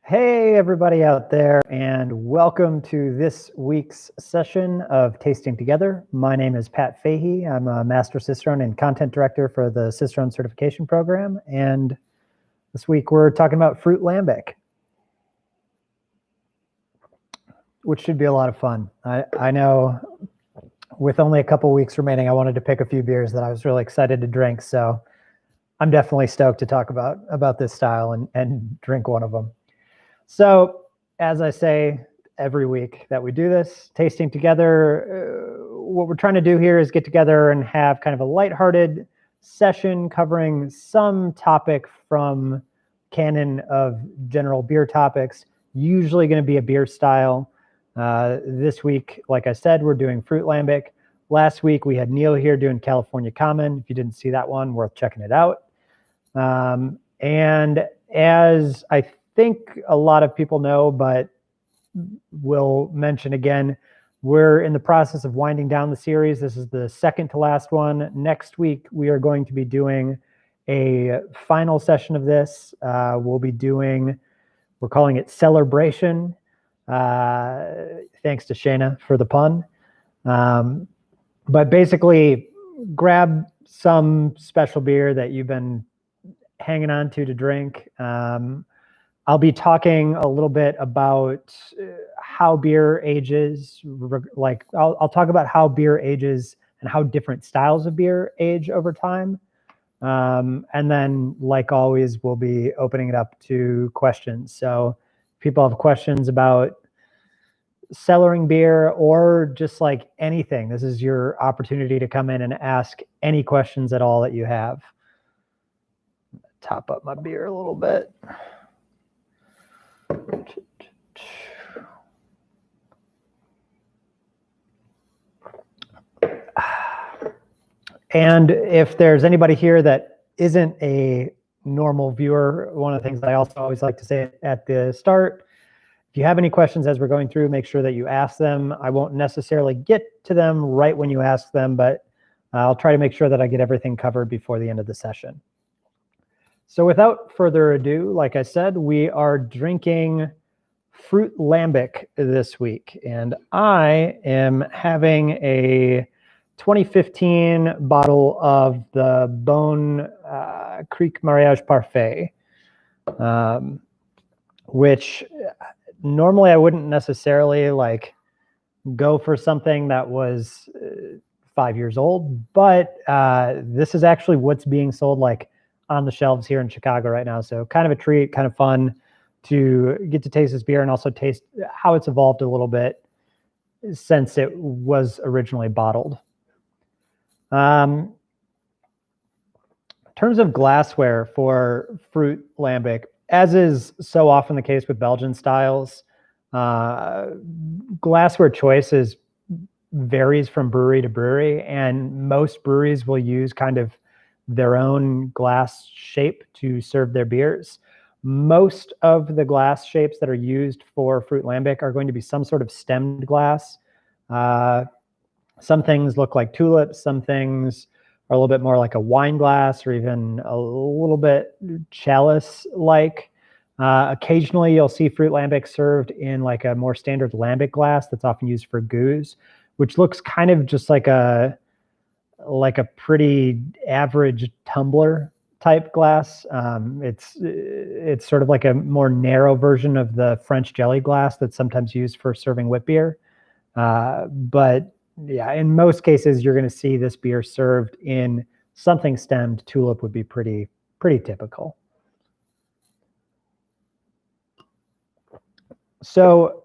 Hey, everybody out there, and welcome to this week's session of Tasting Together. My name is Pat Fahey. I'm a Master Cicerone and Content Director for the Cicerone Certification Program, and this week we're talking about Fruit Lambic, which should be a lot of fun. I know with only a couple weeks remaining, I wanted to pick a few beers that I was really excited to drink, so I'm definitely stoked to talk about this style and drink one of them. So, as I say every week that we do this, tasting together, what we're trying to do here is get together and have kind of a lighthearted session covering some topic from canon of general beer topics, usually going to be a beer style. This week, like I said, we're doing Fruit Lambic. Last week, we had Neil here doing California Common. If you didn't see that one, worth checking it out. And as I think a lot of people know, but we'll mention again, we're in the process of winding down the series. This is the second to last one. Next week, we are going to be doing a final session of this. We'll be doing, we're calling it Celebration. Thanks to Shayna for the pun. But basically, grab some special beer that you've been hanging on to drink. I'll be talking a little bit about how beer ages. Like I'll talk about how beer ages and how different styles of beer age over time. And then, like always, we'll be opening it up to questions. So if people have questions about cellaring beer or just like anything, this is your opportunity to come in and ask any questions at all that you have. Top up my beer a little bit. And if there's anybody here that isn't a normal viewer, one of the things I also always like to say at the start, if you have any questions as we're going through, make sure that you ask them. I won't necessarily get to them right when you ask them, but I'll try to make sure that I get everything covered before the end of the session. So without further ado, like I said, we are drinking Fruit Lambic this week, and I am having a 2015 bottle of the Bone Creek Mariage Parfait, which normally I wouldn't necessarily like go for something that was 5 years old, but this is actually what's being sold like on the shelves here in Chicago right now. So kind of a treat, kind of fun to get to taste this beer and also taste how it's evolved a little bit since it was originally bottled. In terms of glassware for Fruit Lambic, as is so often the case with Belgian styles, glassware choices varies from brewery to brewery, and most breweries will use kind of their own glass shape to serve their beers. Most of the glass shapes that are used for Fruit Lambic are going to be some sort of stemmed glass. Some things look like tulips, some things are a little bit more like a wine glass or even a little bit chalice-like. Occasionally you'll see Fruit Lambic served in like a more standard lambic glass that's often used for goose, which looks kind of just like a pretty average tumbler type glass. It's sort of like a more narrow version of the French jelly glass that's sometimes used for serving wit beer. But yeah, in most cases, you're going to see this beer served in something stemmed. Tulip would be pretty typical. So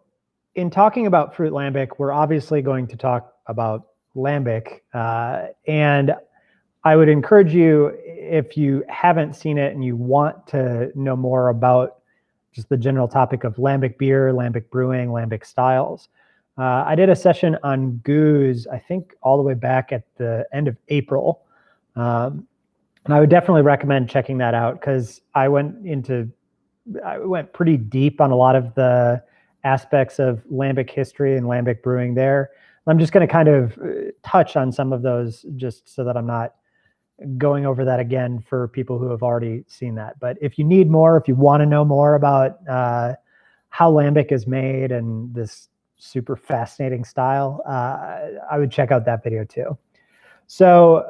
in talking about Fruit Lambic, we're obviously going to talk about lambic, and I would encourage you, if you haven't seen it and you want to know more about just the general topic of lambic beer, lambic brewing, lambic styles, I did a session on goose, I think all the way back at the end of April, and I would definitely recommend checking that out because I went pretty deep on a lot of the aspects of lambic history and lambic brewing there. I'm just going to kind of touch on some of those just so that I'm not going over that again for people who have already seen that. But if you need more, if you want to know more about how lambic is made and this super fascinating style, I would check out that video too. So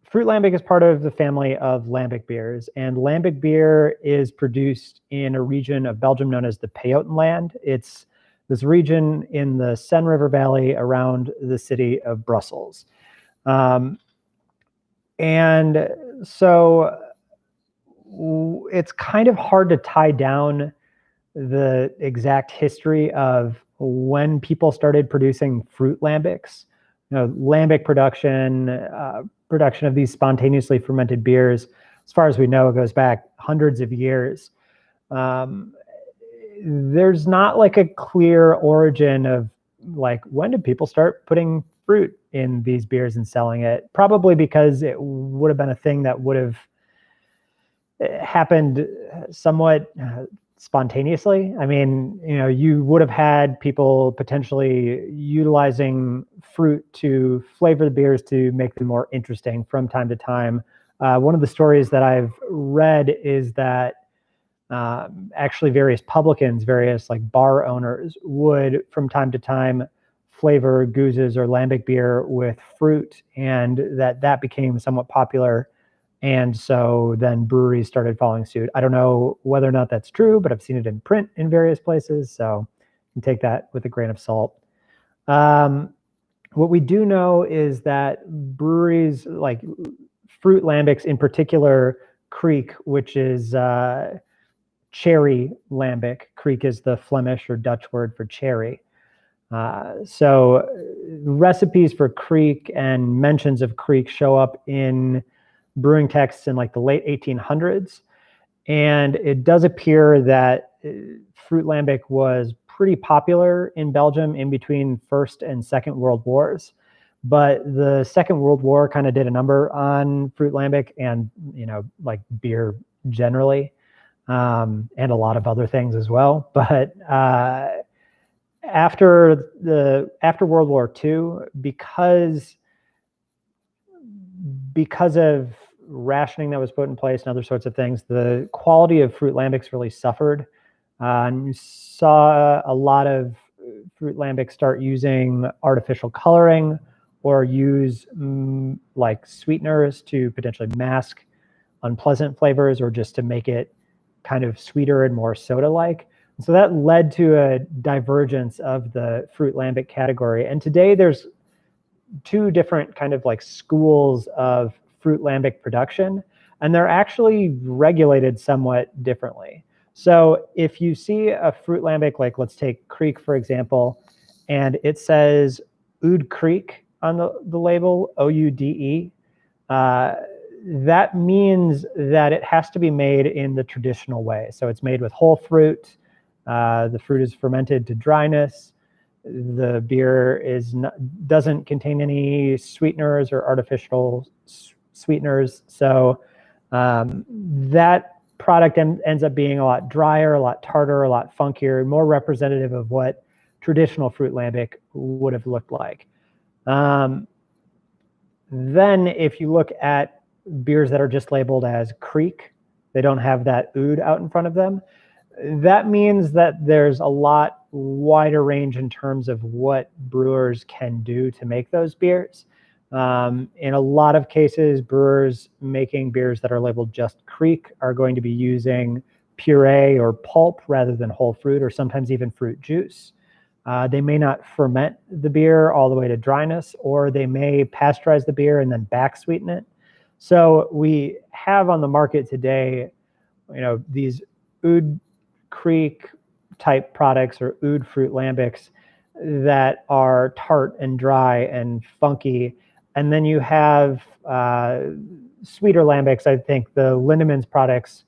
Fruit Lambic is part of the family of lambic beers, and lambic beer is produced in a region of Belgium known as the Pajottenland. It's this region in the Seine River Valley around the city of Brussels. And so it's kind of hard to tie down the exact history of when people started producing fruit lambics. Lambic production of these spontaneously fermented beers, as far as we know, it goes back hundreds of years. There's not like a clear origin of like, when did people start putting fruit in these beers and selling it? Probably because it would have been a thing that would have happened somewhat spontaneously. I mean, you would have had people potentially utilizing fruit to flavor the beers to make them more interesting from time to time. One of the stories that I've read is that actually various publicans, various like bar owners would from time to time flavor gozas or lambic beer with fruit, and that became somewhat popular. And so then breweries started following suit. I don't know whether or not that's true, but I've seen it in print in various places. So you can take that with a grain of salt. What we do know is that breweries like Fruit Lambics, in particular Kriek, which is cherry lambic. Kriek is the Flemish or Dutch word for cherry. So recipes for Kriek and mentions of Kriek show up in brewing texts in like the late 1800s. And it does appear that Fruit Lambic was pretty popular in Belgium in between First and Second World Wars. But the Second World War kind of did a number on Fruit Lambic and, like beer generally, and a lot of other things as well. But after World War II, because of rationing that was put in place and other sorts of things, the quality of Fruit Lambics really suffered. And you saw a lot of Fruit Lambics start using artificial coloring or use like sweeteners to potentially mask unpleasant flavors or just to make it kind of sweeter and more soda-like. So that led to a divergence of the Fruit Lambic category. And today there's two different kind of like schools of Fruit Lambic production, and they're actually regulated somewhat differently. So if you see a Fruit Lambic, like let's take Kriek, for example, and it says Oud Kriek on the label, O-U-D-E, that means that it has to be made in the traditional way. So it's made with whole fruit. The fruit is fermented to dryness. The beer doesn't contain any sweeteners or artificial sweeteners. So that product ends up being a lot drier, a lot tartar, a lot funkier, more representative of what traditional Fruit Lambic would have looked like. Then if you look at beers that are just labeled as Kriek, they don't have that oud out in front of them. That means that there's a lot wider range in terms of what brewers can do to make those beers. In a lot of cases, brewers making beers that are labeled just Kriek are going to be using puree or pulp rather than whole fruit, or sometimes even fruit juice. They may not ferment the beer all the way to dryness, or they may pasteurize the beer and then back sweeten it. So we have on the market today, these oud Kriek type products or oud Fruit Lambics that are tart and dry and funky. And then you have sweeter lambics. I think the Lindemans products,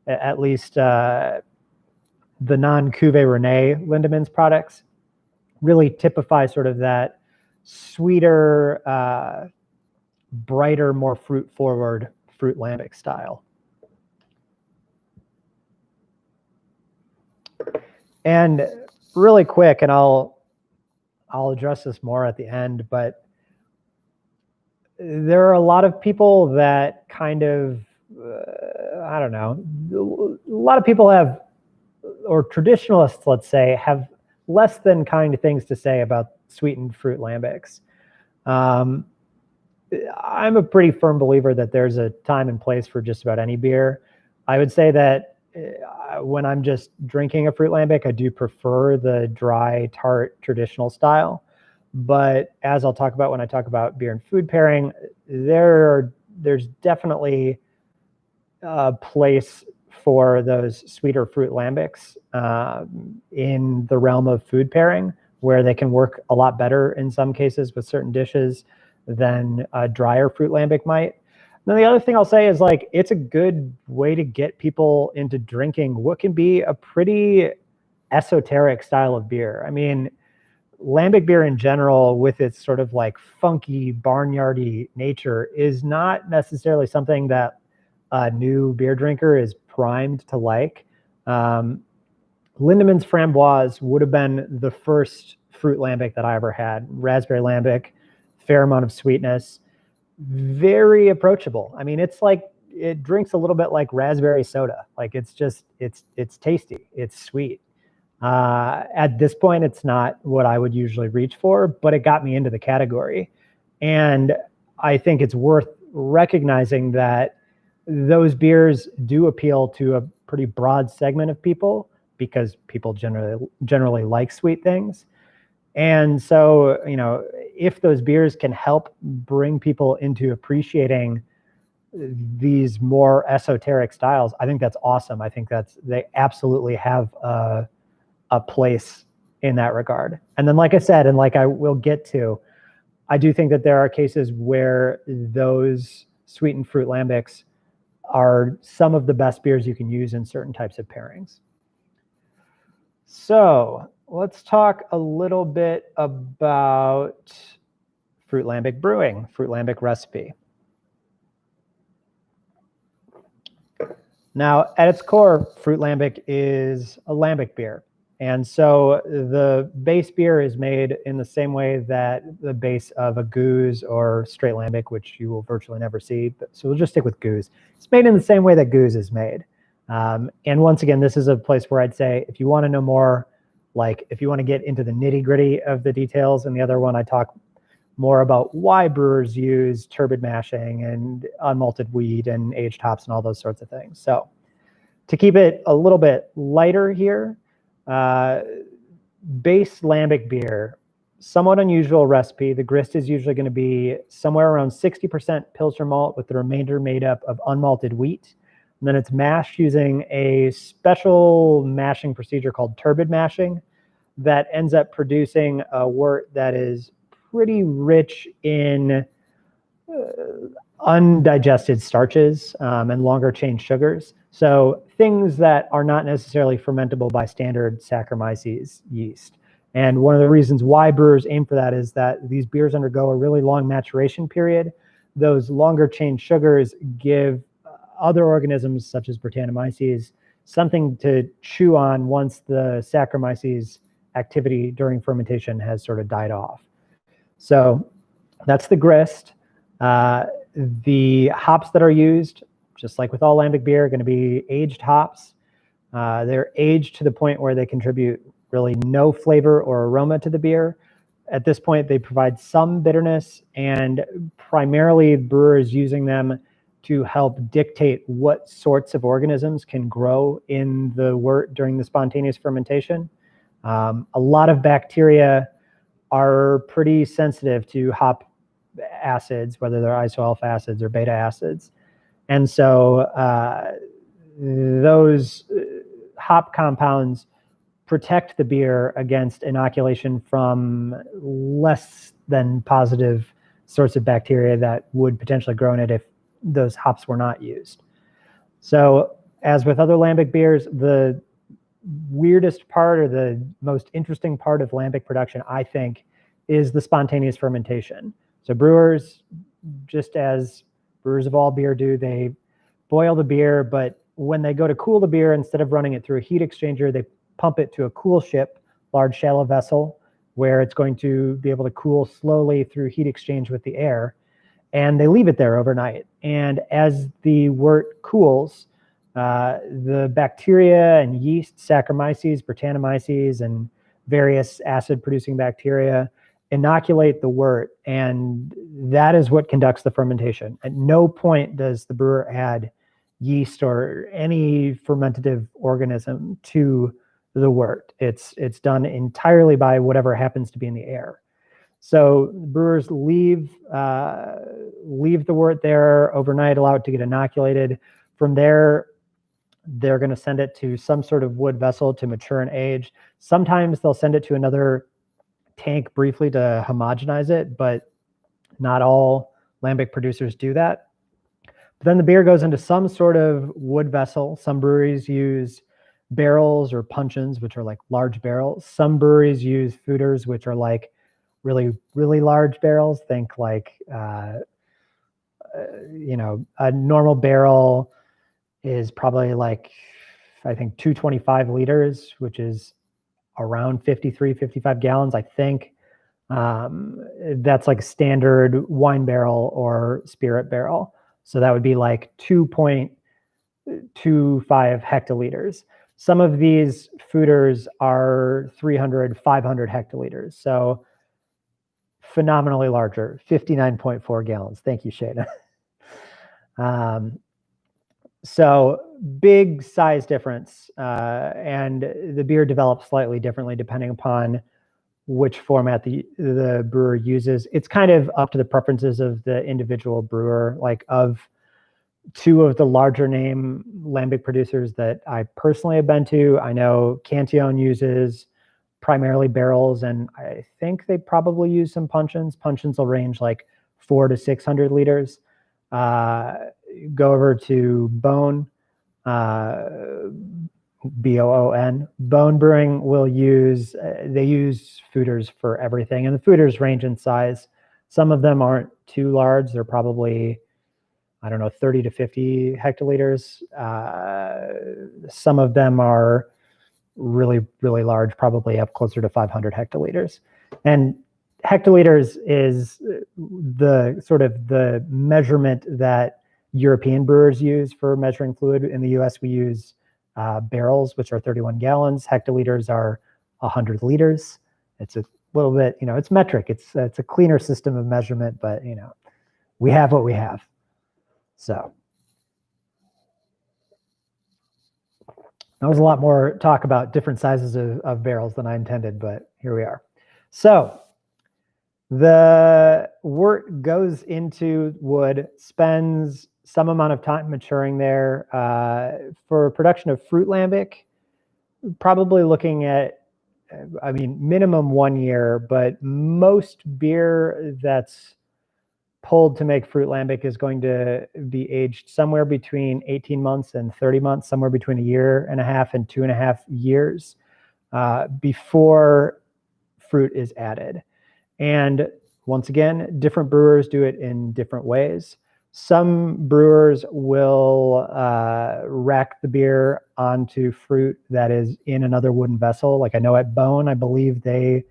at least the non-Cuvée Rene Lindemans products, really typify sort of that sweeter, brighter, more fruit-forward Fruit Lambic style. And really quick, and I'll address this more at the end, but there are a lot of people that kind of, I don't know, a lot of people have or traditionalists, let's say, have less than kind things to say about sweetened fruit lambics. I'm a pretty firm believer that there's a time and place for just about any beer. I would say that when I'm just drinking a fruit lambic, I do prefer the dry, tart, traditional style. But as I'll talk about when I talk about beer and food pairing, there's definitely a place for those sweeter fruit lambics in the realm of food pairing, where they can work a lot better in some cases with certain dishes than a drier fruit lambic might. And then the other thing I'll say is, like, it's a good way to get people into drinking what can be a pretty esoteric style of beer. I mean, lambic beer in general, with its sort of like funky, barnyardy nature, is not necessarily something that a new beer drinker is primed to like. Lindemann's Framboise would have been the first fruit lambic that I ever had. Raspberry lambic, fair amount of sweetness, very approachable. I mean, it's like, it drinks a little bit like raspberry soda. Like, it's tasty, it's sweet. At this point, it's not what I would usually reach for, but it got me into the category. And I think it's worth recognizing that those beers do appeal to a pretty broad segment of people, because people generally like sweet things. And so, if those beers can help bring people into appreciating these more esoteric styles, I think that's awesome. I think they absolutely have a place in that regard. And then, like I said, and like I will get to, I do think that there are cases where those sweetened fruit lambics are some of the best beers you can use in certain types of pairings. So let's talk a little bit about fruit lambic brewing, fruit lambic recipe. Now, at its core, fruit lambic is a lambic beer. And so the base beer is made in the same way that the base of a goose or straight lambic, which you will virtually never see, so we'll just stick with goose. It's made in the same way that goose is made. And once again, this is a place where I'd say, if you want to know more, like if you want to get into the nitty gritty of the details, and the other one I talk more about why brewers use turbid mashing and unmalted wheat and aged hops and all those sorts of things. So to keep it a little bit lighter here, base lambic beer, somewhat unusual recipe. The grist is usually going to be somewhere around 60% Pilsner malt, with the remainder made up of unmalted wheat. And then it's mashed using a special mashing procedure called turbid mashing that ends up producing a wort that is pretty rich in undigested starches and longer chain sugars. So things that are not necessarily fermentable by standard Saccharomyces yeast. And one of the reasons why brewers aim for that is that these beers undergo a really long maturation period. Those longer chain sugars give other organisms, such as Brettanomyces, something to chew on once the Saccharomyces activity during fermentation has sort of died off. So that's the grist. The hops that are used, just like with all lambic beer, are going to be aged hops. They're aged to the point where they contribute really no flavor or aroma to the beer. At this point, they provide some bitterness, and primarily brewers using them to help dictate what sorts of organisms can grow in the wort during the spontaneous fermentation. A lot of bacteria are pretty sensitive to hop acids, whether they're isoalpha acids or beta acids. And so those hop compounds protect the beer against inoculation from less than positive sorts of bacteria that would potentially grow in it if those hops were not used. So as with other lambic beers, the weirdest part, or the most interesting part of lambic production, I think, is the spontaneous fermentation. So brewers, just as brewers of all beer do, they boil the beer, but when they go to cool the beer, instead of running it through a heat exchanger, they pump it to a cool ship, large shallow vessel, where it's going to be able to cool slowly through heat exchange with the air. And they leave it there overnight. And as the wort cools, The bacteria and yeast, Saccharomyces, Brettanomyces, and various acid-producing bacteria inoculate the wort, and that is what conducts the fermentation. At no point does the brewer add yeast or any fermentative organism to the wort. It's done entirely by whatever happens to be in the air. So brewers leave the wort there overnight, allow it to get inoculated. From there, they're going to send it to some sort of wood vessel to mature and age. Sometimes they'll send it to another tank briefly to homogenize it, but not all lambic producers do that. But then the beer goes into some sort of wood vessel. Some breweries use barrels or puncheons, which are like large barrels. Some breweries use foeders, which are like really, really large barrels. Think like, a normal barrel is probably like, I think 225 liters, which is around 53, 55 gallons, I think. That's like standard wine barrel or spirit barrel. So that would be like 2.25 hectoliters. Some of these foeders are 300, 500 hectoliters. So phenomenally larger, 59.4 gallons. Thank you, Shayna. So big size difference, and the beer develops slightly differently depending upon which format the brewer uses. It's kind of up to the preferences of the individual brewer. Like, of two of the larger name lambic producers that I personally have been to, I know Cantillon uses primarily barrels, and I think they probably use some puncheons. Puncheons will range like 400 to 600 liters. Go over to Bone, Boon. Bone Brewing will use, they use foeders for everything, and the foeders range in size. Some of them aren't too large. They're probably, 30 to 50 hectoliters. Some of them are really, really large, probably up closer to 500 hectoliters. And hectoliters is the sort of the measurement that European brewers use for measuring fluid. In the US, we use barrels, which are 31 gallons. Hectoliters are 100 liters. It's a little bit, it's metric. It's a cleaner system of measurement, but we have what we have. So that was a lot more talk about different sizes of barrels than I intended, but here we are. So the wort goes into wood, spends some amount of time maturing there. For production of fruit lambic, probably looking at, minimum 1 year, but most beer that's pulled to make fruit lambic is going to be aged somewhere between 18 months and 30 months, somewhere between 1.5 years and 2.5 years before fruit is added. And once again, different brewers do it in different ways. Some brewers will rack the beer onto fruit that is in another wooden vessel. Like, I know at Bone, I believe they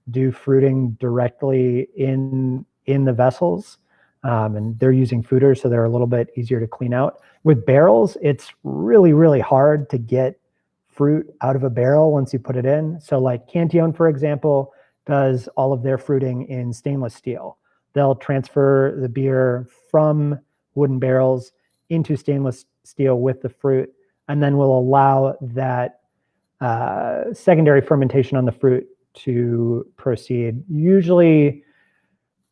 do fruiting directly in the vessels, and they're using foeders, so they're a little bit easier to clean out. With barrels, it's really, really hard to get fruit out of a barrel once you put it in. So like Cantillon, for example, does all of their fruiting in stainless steel. They'll transfer the beer from wooden barrels into stainless steel with the fruit, and then will allow that secondary fermentation on the fruit to proceed. Usually,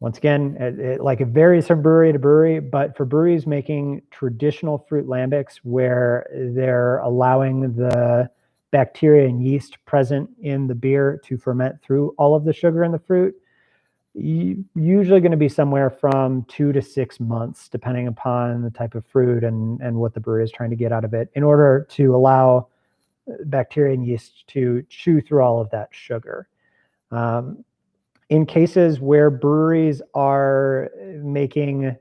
once again, it varies from brewery to brewery, but for breweries making traditional fruit lambics where they're allowing the bacteria and yeast present in the beer to ferment through all of the sugar in the fruit, usually going to be somewhere from 2 to 6 months, depending upon the type of fruit and what the brewery is trying to get out of it, in order to allow bacteria and yeast to chew through all of that sugar. In cases where breweries are making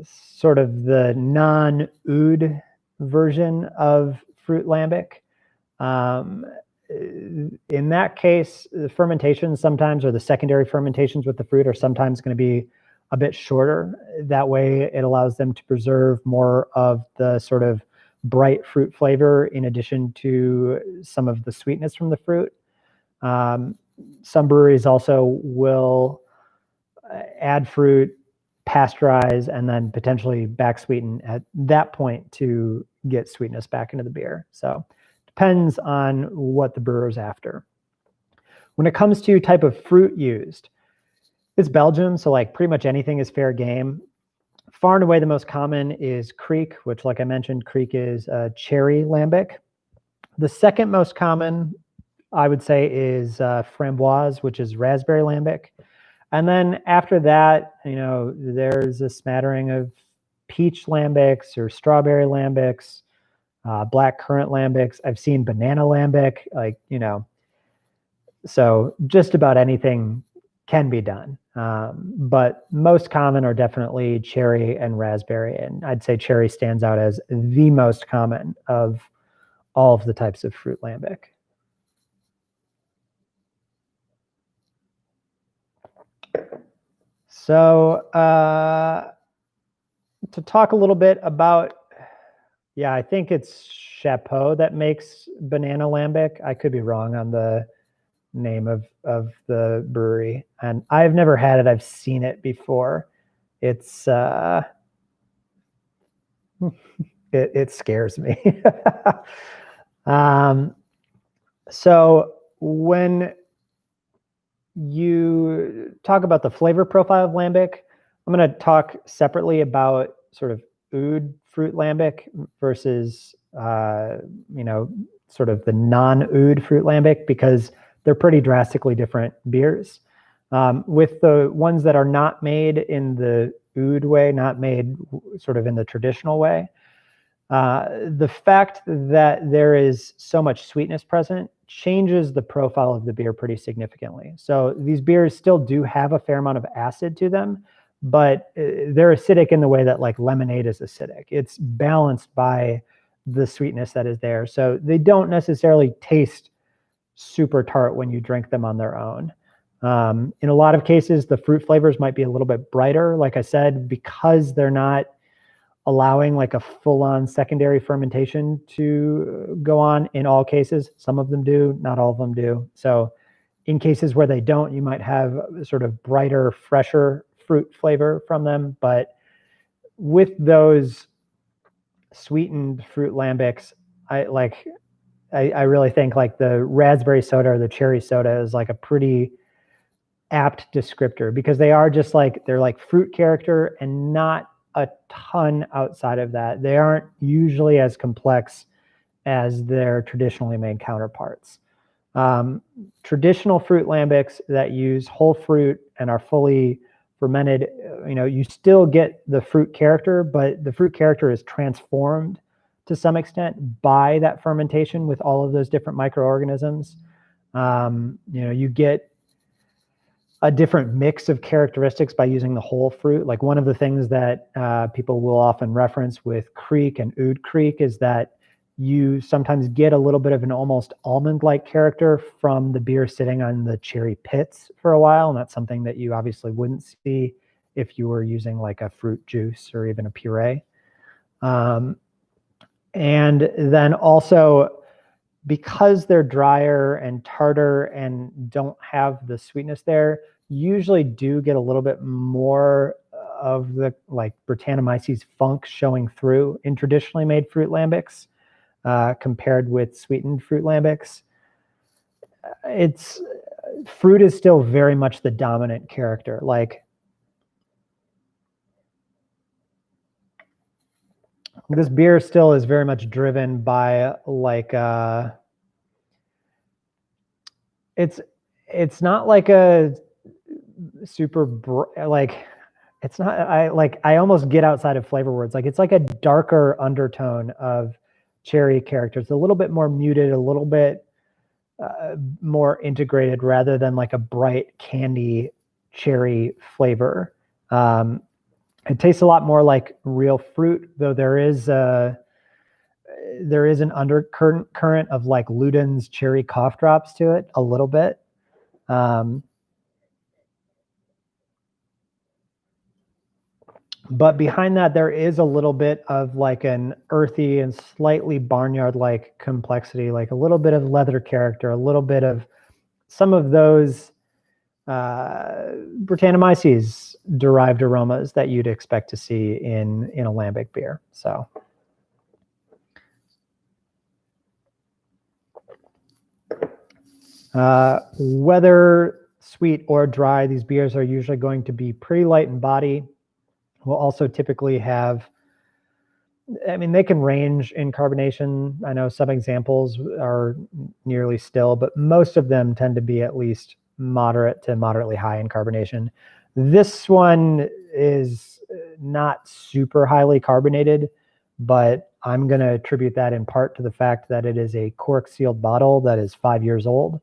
sort of the non-oud version of fruit lambic, in that case, the fermentations sometimes, or the secondary fermentations with the fruit, are sometimes going to be a bit shorter. That way it allows them to preserve more of the sort of bright fruit flavor in addition to some of the sweetness from the fruit. Some breweries also will add fruit, pasteurize, and then potentially back sweeten at that point to get sweetness back into the beer. So depends on what the brewer's after. When it comes to type of fruit used, it's Belgium, so like pretty much anything is fair game. Far and away the most common is Kriek, which, like I mentioned, Kriek is cherry lambic. The second most common, I would say, is framboise, which is raspberry lambic. And then after that, there's a smattering of peach lambics or strawberry lambics, black currant lambics. I've seen banana lambic, so just about anything can be done. But most common are definitely cherry and raspberry. And I'd say cherry stands out as the most common of all of the types of fruit lambic. So to talk a little bit about, I think it's Chapeau that makes banana lambic. I could be wrong on the name of the brewery, and I've never had it. I've seen it before. It's it scares me. So when you talk about the flavor profile of lambic, I'm going to talk separately about sort of oud fruit lambic versus sort of the non-oud fruit lambic, because they're pretty drastically different beers. With the ones that are not made in the oud way, not made sort of in the traditional way, the fact that there is so much sweetness present changes the profile of the beer pretty significantly. So these beers still do have a fair amount of acid to them, but they're acidic in the way that like lemonade is acidic. It's balanced by the sweetness that is there. So they don't necessarily taste super tart when you drink them on their own. In a lot of cases, the fruit flavors might be a little bit brighter, like I said, because they're not allowing like a full-on secondary fermentation to go on in all cases. Some of them do, not all of them do. So in cases where they don't, you might have sort of brighter, fresher fruit flavor from them. But with those sweetened fruit lambics, I really think like the raspberry soda or the cherry soda is like a pretty apt descriptor, because they are just like, they're like fruit character and not a ton outside of that. They aren't usually as complex as their traditionally made counterparts. Traditional fruit lambics that use whole fruit and are fully fermented, you still get the fruit character, but the fruit character is transformed to some extent by that fermentation with all of those different microorganisms. You get a different mix of characteristics by using the whole fruit. Like one of the things that people will often reference with Kriek and Oud Kriek is that you sometimes get a little bit of an almost almond-like character from the beer sitting on the cherry pits for a while. And that's something that you obviously wouldn't see if you were using like a fruit juice or even a puree. And then also, because they're drier and tartar and don't have the sweetness there, usually do get a little bit more of the like Brettanomyces funk showing through in traditionally made fruit lambics compared with sweetened fruit lambics. Fruit is still very much the dominant character. Like this beer still is very much driven by like it's not like a super like it's not, I almost get outside of flavor words. Like it's like a darker undertone of cherry characters, a little bit more muted, a little bit more integrated, rather than like a bright candy cherry flavor. It tastes a lot more like real fruit, though there is an undercurrent of like Luden's cherry cough drops to it a little bit. But behind that, there is a little bit of like an earthy and slightly barnyard-like complexity, like a little bit of leather character, a little bit of some of those Brettanomyces derived aromas that you'd expect to see in a lambic beer. So. Whether sweet or dry, these beers are usually going to be pretty light in body. We'll also typically have, I mean, they can range in carbonation. I know some examples are nearly still, but most of them tend to be at least moderate to moderately high in carbonation. This one is not super highly carbonated, but I'm going to attribute that in part to the fact that it is a cork sealed bottle that is 5 years old.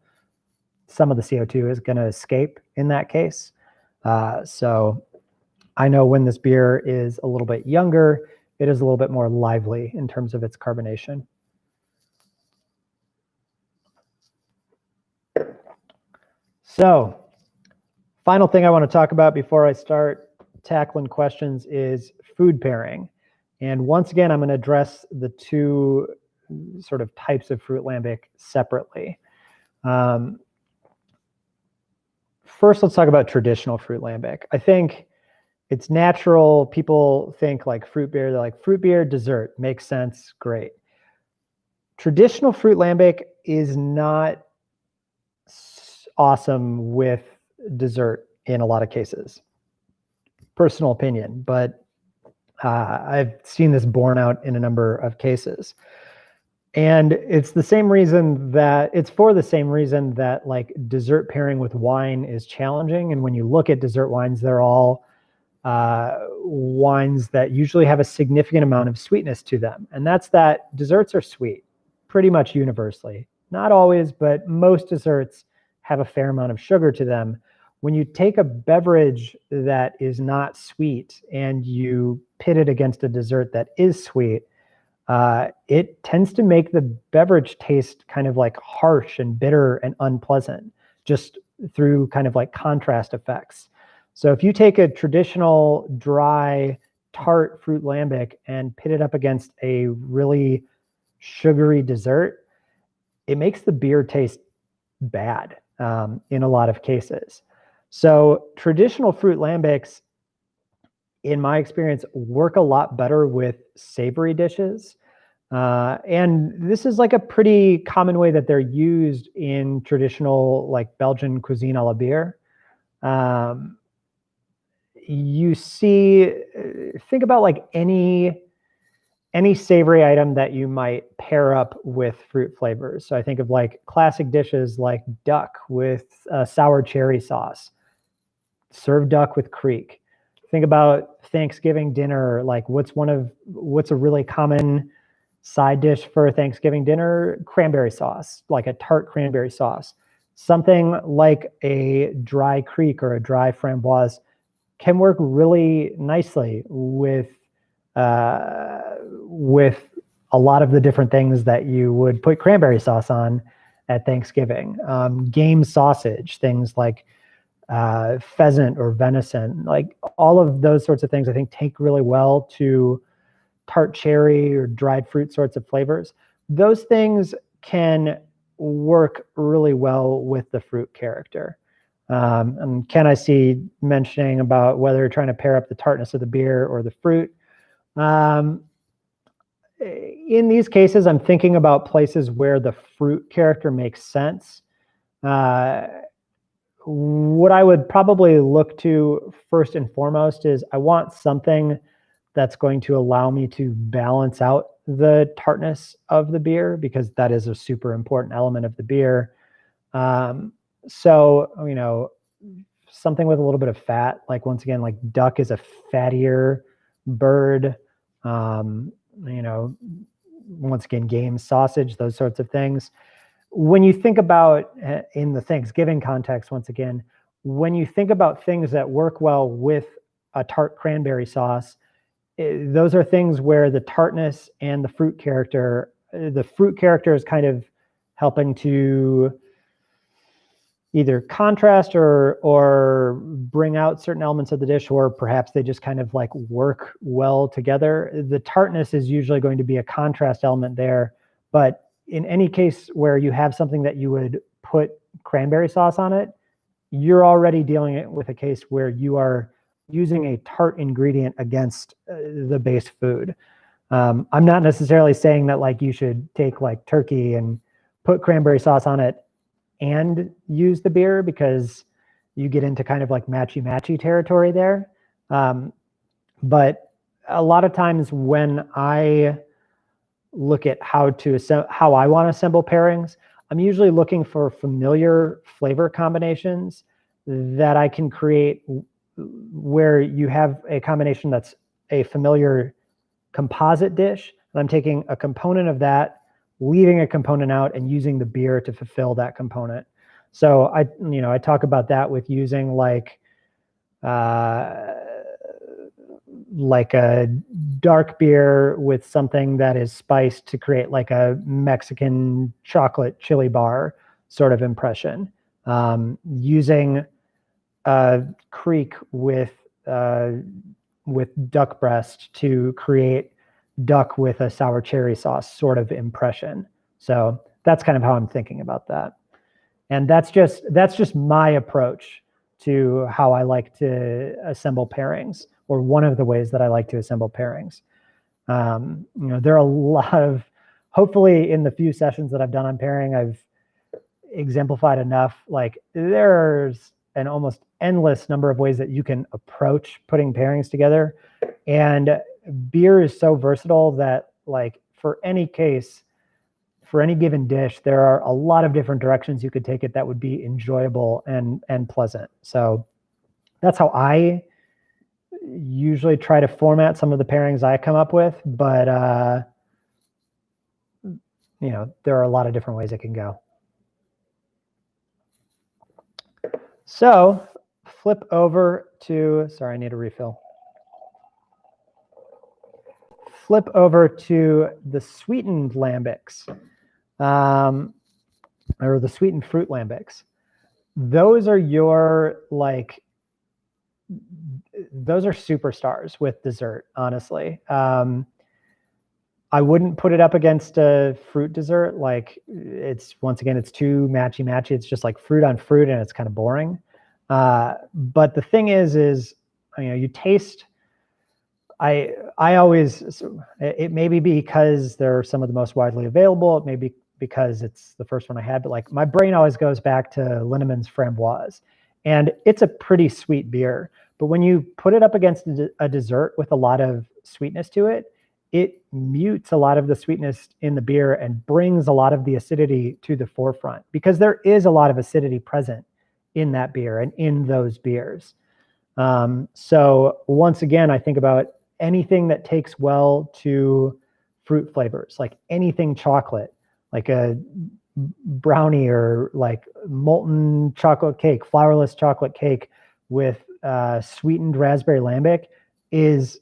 Some of the CO2 is going to escape in that case. So I know when this beer is a little bit younger, it is a little bit more lively in terms of its carbonation. So, final thing I want to talk about before I start tackling questions is food pairing. And once again, I'm going to address the two sort of types of Fruit Lambic separately. First, let's talk about traditional Fruit Lambic. I think it's natural. People think like fruit beer. They're like, fruit beer, dessert, makes sense, great. Traditional Fruit Lambic is not awesome with dessert in a lot of cases. Personal opinion, but I've seen this borne out in a number of cases. And it's for the same reason that like dessert pairing with wine is challenging. And when you look at dessert wines, they're all wines that usually have a significant amount of sweetness to them. And that's that desserts are sweet pretty much universally. Not always, but most desserts have a fair amount of sugar to them. When you take a beverage that is not sweet and you pit it against a dessert that is sweet, it tends to make the beverage taste kind of like harsh and bitter and unpleasant, just through kind of like contrast effects. So if you take a traditional dry tart Fruit Lambic and pit it up against a really sugary dessert, it makes the beer taste bad in a lot of cases. So traditional Fruit Lambics, in my experience, work a lot better with savory dishes. And this is like a pretty common way that they're used in traditional like Belgian cuisine à la bière. You see, think about like any savory item that you might pair up with fruit flavors. So I think of like classic dishes like duck with sour cherry sauce. Serve duck with Creek. Think about Thanksgiving dinner. Like what's a really common side dish for Thanksgiving dinner? Cranberry sauce, like a tart cranberry sauce. Something like a dry Creek or a dry framboise can work really nicely with a lot of the different things that you would put cranberry sauce on at Thanksgiving. Game sausage, things like pheasant or venison, like all of those sorts of things I think take really well to tart cherry or dried fruit sorts of flavors. Those things can work really well with the fruit character. And Ken, I see mentioning about whether you're trying to pair up the tartness of the beer or the fruit. In these cases, I'm thinking about places where the fruit character makes sense. What I would probably look to first and foremost is I want something that's going to allow me to balance out the tartness of the beer, because that is a super important element of the beer. So, something with a little bit of fat, like once again, like duck is a fattier bird. Once again, game sausage, those sorts of things. When you think about in the Thanksgiving context, once again, when you think about things that work well with a tart cranberry sauce, those are things where the tartness and the fruit character is kind of helping to, either contrast or bring out certain elements of the dish, or perhaps they just kind of like work well together. The tartness is usually going to be a contrast element there. But in any case where you have something that you would put cranberry sauce on it, you're already dealing with a case where you are using a tart ingredient against the base food. I'm not necessarily saying that like you should take like turkey and put cranberry sauce on it and use the beer, because you get into kind of like matchy territory there. But a lot of times when I look at how I want to assemble pairings, I'm usually looking for familiar flavor combinations that I can create, where you have a combination that's a familiar composite dish, and I'm taking a component of that, leaving a component out, and using the beer to fulfill that component. So I talk about that with using like a dark beer with something that is spiced to create like a Mexican chocolate chili bar sort of impression. Using creek with duck breast to create duck with a sour cherry sauce sort of impression. So that's kind of how I'm thinking about that. And that's just my approach to how I like to assemble pairings, or one of the ways that I like to assemble pairings. There are a lot of, hopefully in the few sessions that I've done on pairing, I've exemplified enough. Like there's an almost endless number of ways that you can approach putting pairings together. And beer is so versatile that like for any case, for any given dish, there are a lot of different directions you could take it that would be enjoyable and pleasant. So that's how I usually try to format some of the pairings I come up with. But there are a lot of different ways it can go. So flip over to, sorry, I need a refill. Flip over to the sweetened lambics, or the sweetened fruit lambics. Those are your those are superstars with dessert, honestly. I wouldn't put it up against a fruit dessert. Like once again, it's too matchy. It's just like fruit on fruit, and it's kind of boring. But the thing is you taste. I always, it may be because they're some of the most widely available. It may be because it's the first one I had, but like my brain always goes back to Linnemann's Framboise, and it's a pretty sweet beer. But when you put it up against a dessert with a lot of sweetness to it, it mutes a lot of the sweetness in the beer and brings a lot of the acidity to the forefront, because there is a lot of acidity present in that beer and in those beers. So once again, I think about anything that takes well to fruit flavors, like anything chocolate, like a brownie or like molten chocolate cake, flourless chocolate cake with sweetened raspberry lambic is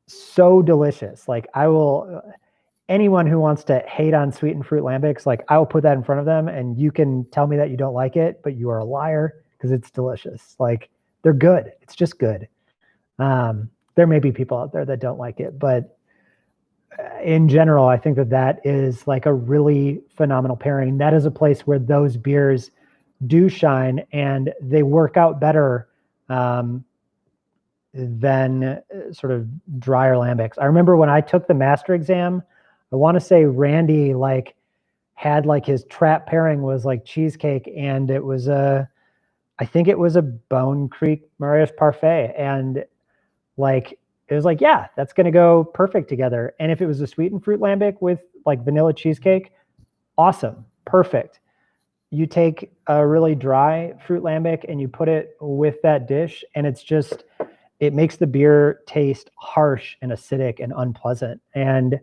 so delicious. Like anyone who wants to hate on sweetened fruit lambics, like I will put that in front of them, and you can tell me that you don't like it, but you are a liar, because it's delicious. Like they're good. It's just good. There may be people out there that don't like it, but in general, I think that is like a really phenomenal pairing. That is a place where those beers do shine, and they work out better than sort of drier lambics. I remember when I took the master exam, I want to say Randy had his trap pairing was like cheesecake, and it was I think it was a Bone Creek Marius Parfait, and it was like, yeah, that's going to go perfect together. And if it was a sweetened fruit lambic with like vanilla cheesecake, awesome, perfect. You take a really dry fruit lambic and you put it with that dish, and it makes the beer taste harsh and acidic and unpleasant. And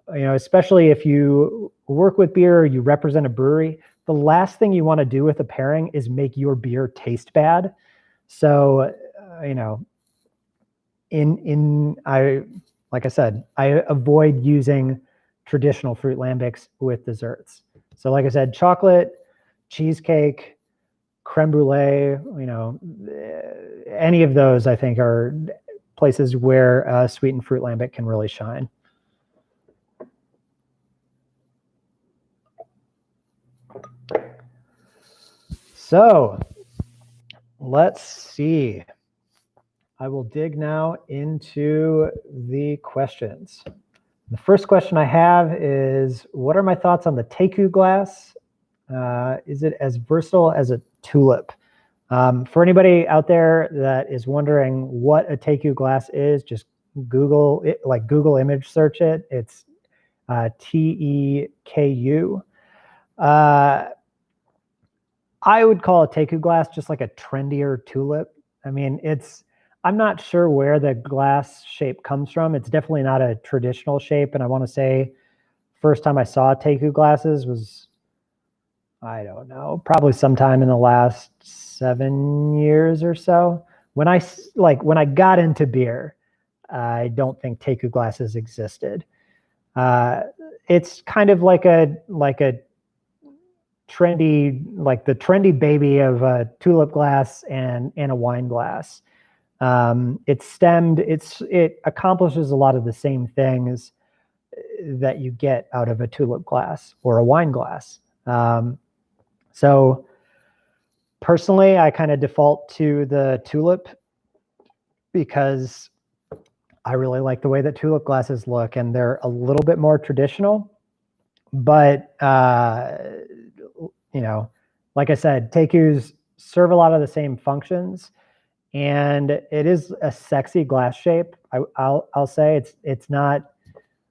especially if you work with beer or you represent a brewery, the last thing you want to do with a pairing is make your beer taste bad. So like I said, I avoid using traditional fruit lambics with desserts. So like I said, chocolate cheesecake, creme brulee, any of those I think are places where sweetened fruit lambic can really shine. So let's see. I will dig now into the questions. The first question I have is, what are my thoughts on the Taku glass? Is it as versatile as a tulip? For anybody out there that is wondering what a Taku glass is, just Google it, like Google image search it. It's Teku. I would call a Taku glass just like a trendier tulip. I mean, I'm not sure where the glass shape comes from. It's definitely not a traditional shape. And I want to say first time I saw Taku glasses was, I don't know, probably sometime in the last 7 years or so. When I got into beer, I don't think Taku glasses existed. It's kind of like a trendy, like the trendy baby of a tulip glass and a wine glass. It's stemmed. It accomplishes a lot of the same things that you get out of a tulip glass or a wine glass. So personally, I kind of default to the tulip because I really like the way that tulip glasses look, and they're a little bit more traditional. But like I said, Takus serve a lot of the same functions, and it is a sexy glass shape. I'll say it's not.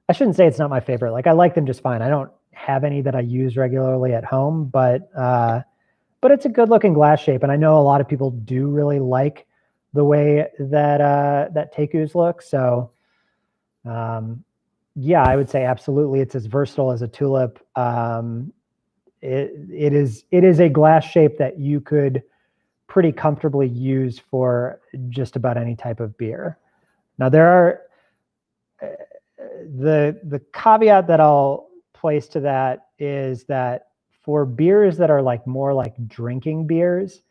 I shouldn't say it's not my favorite. Like, I like them just fine. I don't have any that I use regularly at home, but it's a good looking glass shape, and I know a lot of people do really like the way that Takus look. So yeah, I would say absolutely it's as versatile as a tulip. It is a glass shape that you could pretty comfortably use for just about any type of beer. Now, there are the caveat that I'll place to that is that for beers that are like more like drinking beers,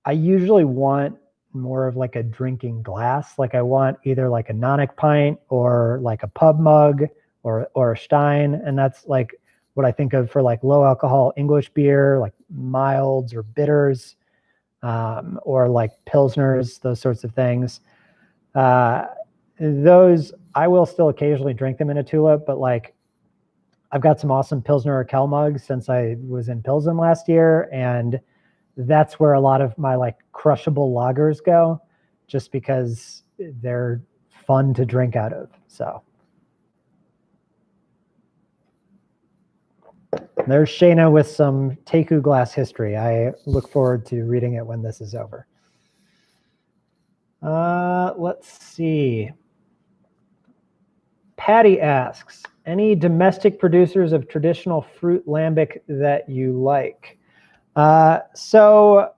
I usually want more of like a drinking glass. Like, I want either like a Nonic pint or like a pub mug or a Stein. And that's like what I think of for like low alcohol English beer, like milds or bitters, or like Pilsners, those sorts of things. Those, I will still occasionally drink them in a tulip, but like, I've got some awesome Pilsner or Kel mugs since I was in Pilsen last year, and that's where a lot of my like crushable lagers go, just because they're fun to drink out of. So there's Shayna with some Taku glass history. I look forward to reading it when this is over. Let's see. Patty asks, any domestic producers of traditional fruit lambic that you like? So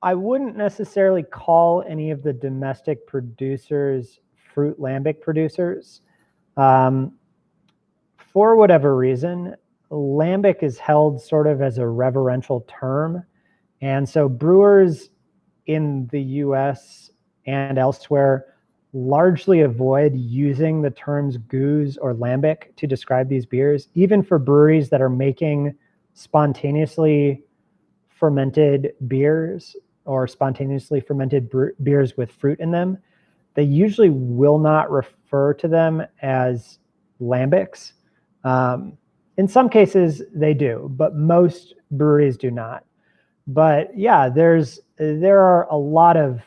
I wouldn't necessarily call any of the domestic producers fruit lambic producers. For whatever reason, lambic is held sort of as a reverential term. And so brewers in the US and elsewhere largely avoid using the terms goose or lambic to describe these beers, even for breweries that are making spontaneously fermented beers or spontaneously fermented beers with fruit in them. They usually will not refer to them as lambics. In some cases they do, but most breweries do not. But yeah, there are a lot of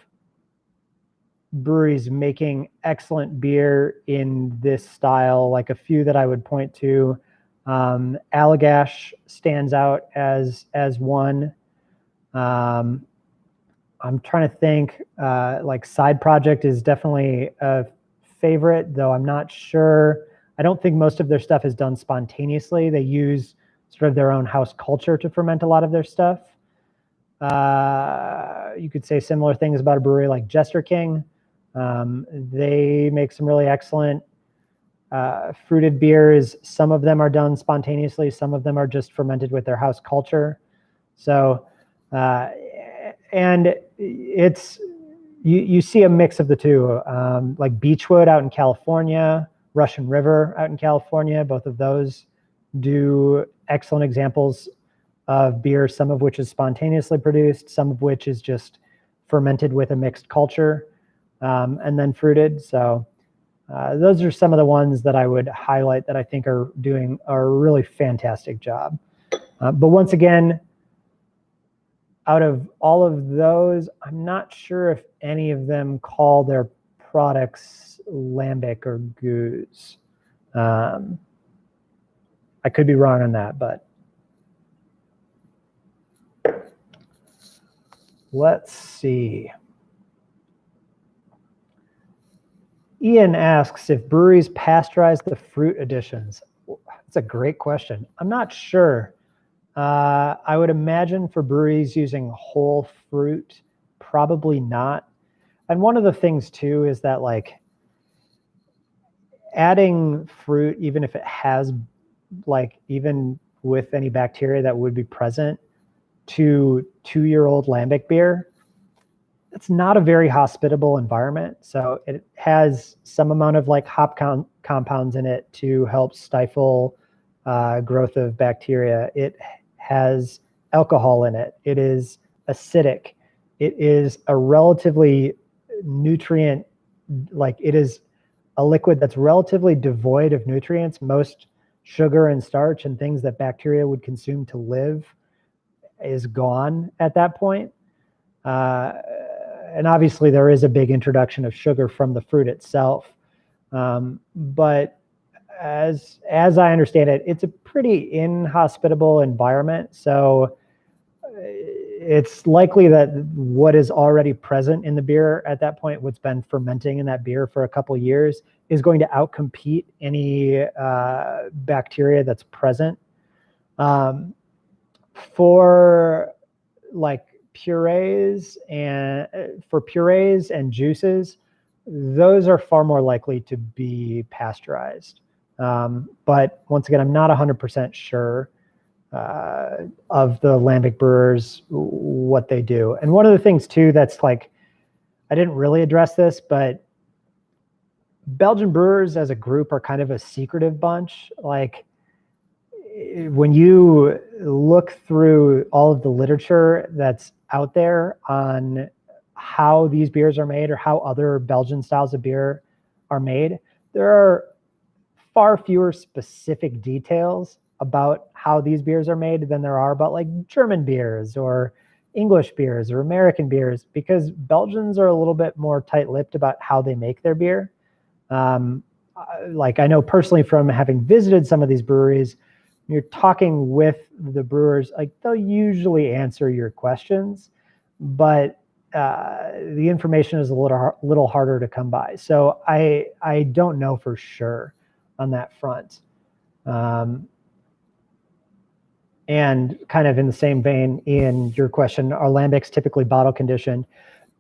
breweries making excellent beer in this style. Like, a few that I would point to, Allagash stands out as one. I'm trying to think, like Side Project is definitely a favorite, though I'm not sure. I don't think most of their stuff is done spontaneously. They use sort of their own house culture to ferment a lot of their stuff. You could say similar things about a brewery like Jester King. They make some really excellent Fruited beers, some of them are done spontaneously, some of them are just fermented with their house culture. So, and it's, you see a mix of the two, like Beechwood out in California, Russian River out in California, both of those do excellent examples of beer, some of which is spontaneously produced, some of which is just fermented with a mixed culture, and then fruited. So those are some of the ones that I would highlight that I think are doing a really fantastic job. But once again, out of all of those, I'm not sure if any of them call their products lambic or goose. I could be wrong on that, but let's see. Ian asks if breweries pasteurize the fruit additions. That's a great question. I'm not sure. I would imagine for breweries using whole fruit, probably not. And one of the things too is that like adding fruit, even if it has like, even with any bacteria that would be present to 2-year-old lambic beer, it's not a very hospitable environment. So it has some amount of like hop compounds in it to help stifle growth of bacteria. It has alcohol in it. It is acidic. It is a relatively nutrient, like it is a liquid that's relatively devoid of nutrients. Most sugar and starch and things that bacteria would consume to live is gone at that point. And obviously there is a big introduction of sugar from the fruit itself. But as I understand it, it's a pretty inhospitable environment. So it's likely that what is already present in the beer at that point, what's been fermenting in that beer for a couple years, is going to outcompete any bacteria that's present. For like purees and juices, those are far more likely to be pasteurized. But once again, I'm not 100% sure of the lambic brewers, what they do. And one of the things too that's like, I didn't really address this, but Belgian brewers as a group are kind of a secretive bunch. Like when you look through all of the literature that's out there on how these beers are made or how other Belgian styles of beer are made, there are far fewer specific details about how these beers are made than there are about like German beers or English beers or American beers, because Belgians are a little bit more tight-lipped about how they make their beer. Like I know personally from having visited some of these breweries, you're talking with the brewers, like they'll usually answer your questions, but the information is a little harder to come by. So I don't know for sure on that front. And kind of in the same vein, Ian, your question, are lambics typically bottle conditioned?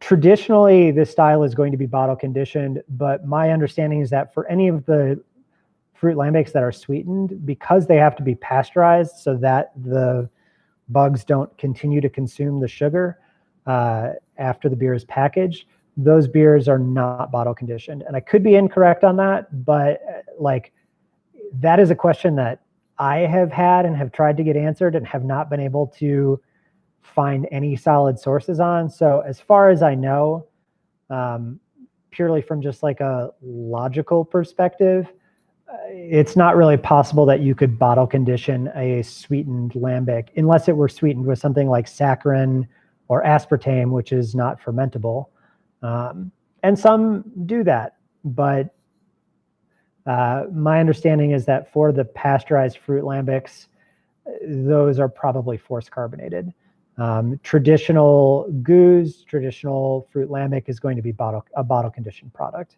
Traditionally, this style is going to be bottle conditioned, but my understanding is that for any of the fruit lambics that are sweetened, because they have to be pasteurized so that the bugs don't continue to consume the sugar after the beer is packaged, those beers are not bottle conditioned. And I could be incorrect on that, but like that is a question that I have had and have tried to get answered and have not been able to find any solid sources on. So as far as I know, purely from just like a logical perspective, it's not really possible that you could bottle condition a sweetened lambic unless it were sweetened with something like saccharin or aspartame, which is not fermentable. And some do that, but my understanding is that for the pasteurized fruit lambics, those are probably force carbonated. Traditional goose, traditional fruit lambic is going to be a bottle conditioned product.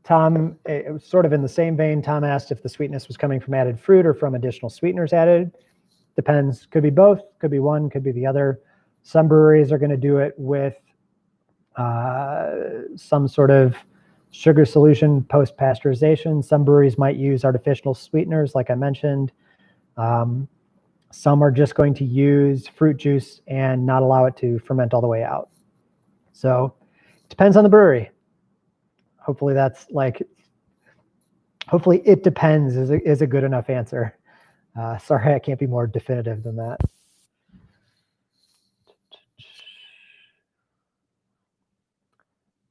Tom, it was sort of in the same vein, Tom asked if the sweetness was coming from added fruit or from additional sweeteners added. Depends, could be both, could be one, could be the other. Some breweries are going to do it with some sort of sugar solution post-pasteurization. Some breweries might use artificial sweeteners, like I mentioned. Some are just going to use fruit juice and not allow it to ferment all the way out. So it depends on the brewery. Hopefully it depends is a good enough answer. Sorry, I can't be more definitive than that.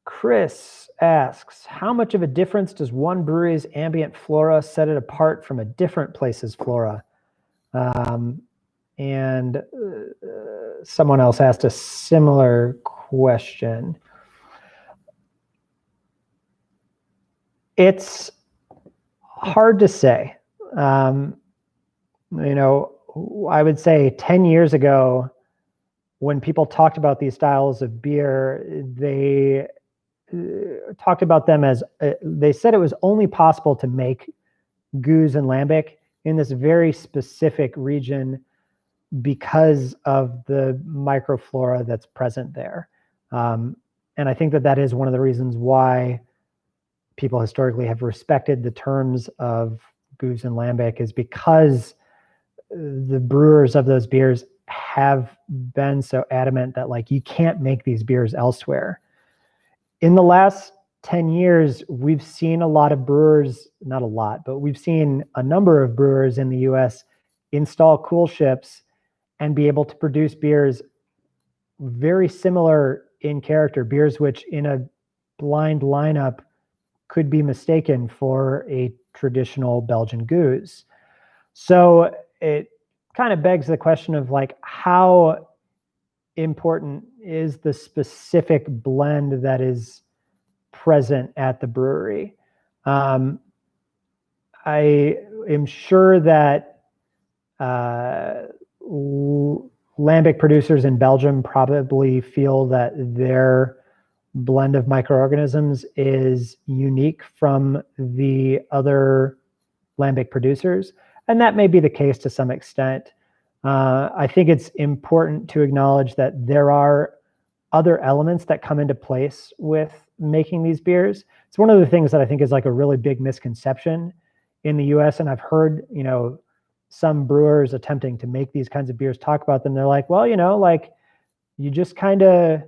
Chris asks, how much of a difference does one brewery's ambient flora set it apart from a different place's flora? And someone else asked a similar question. It's hard to say. I would say 10 years ago, when people talked about these styles of beer, they talked about them as, they said it was only possible to make goza and lambic in this very specific region because of the microflora that's present there. And I think that is one of the reasons why people historically have respected the terms of goza and lambic, is because the brewers of those beers have been so adamant that like you can't make these beers elsewhere. In the last 10 years, we've seen a lot of brewers, not a lot, but we've seen a number of brewers in the US install cool ships and be able to produce beers very similar in character, beers which in a blind lineup could be mistaken for a traditional Belgian goose. So it kind of begs the question of like, how important is the specific blend that is present at the brewery? I am sure that lambic producers in Belgium probably feel that their blend of microorganisms is unique from the other lambic producers, and that may be the case to some extent. I think it's important to acknowledge that there are other elements that come into place with making these beers. It's one of the things that I think is like a really big misconception in the US. And I've heard, some brewers attempting to make these kinds of beers talk about them. They're like, well, like you just kind of